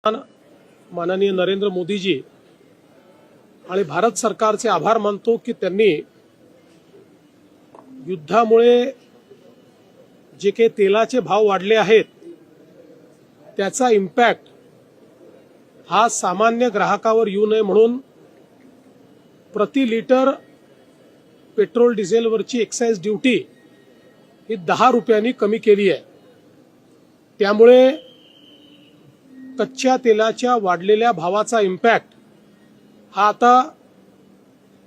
माननीय नरेंद्र मोदीजी आणि भारत सरकारचे आभार मानतो की त्यांनी युद्धामुळे जे काही तेलाचे भाव वाढले आहेत त्याचा इम्पॅक्ट हा सामान्य ग्राहकावर येऊ नये म्हणून प्रति लिटर पेट्रोल डिझेलवरची एक्साइज ड्युटी ही 10 रुपयांनी कमी केली आहे। त्यामुळे कच्च्या तेलाच्या वाढलेल्या भावाचा इम्पॅक्ट हा आता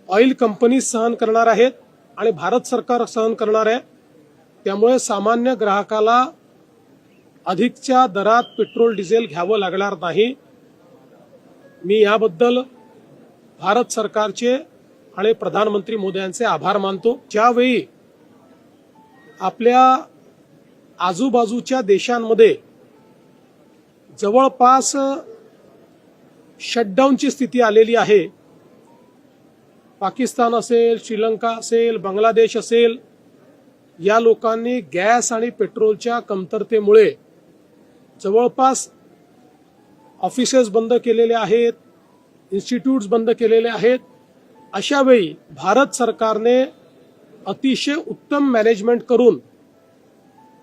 ऑइल कंपनी सहन करणार आहेत आणि भारत सरकार सहन करणार आहे। त्यामुळे सामान्य ग्राहकाला अधिकच्या दरात पेट्रोल डिझेल घ्यावं लागणार नाही। मी याबद्दल भारत सरकारचे आणि प्रधानमंत्री मोदयांचे आभार मानतो। ज्यावेळी आपल्या आजूबाजूच्या देशांमध्ये जवळपास शटडाऊनची स्थिती आलेली आहे, पाकिस्तान असेल, श्रीलंका असेल, बांगलादेश असेल, या लोकांनी गॅस आणि पेट्रोलच्या कमतरतेमुळे जवळपास ऑफिसेस बंद केलेले आहेत, इन्स्टिट्यूट्स बंद केलेले आहेत। अशा वेळी भारत सरकारने अतिशय उत्तम मॅनेजमेंट करून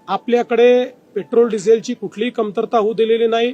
आपल्याकडे पेट्रोल डिझेलची कुठलीही कमतरता होऊ दिलेली नाही।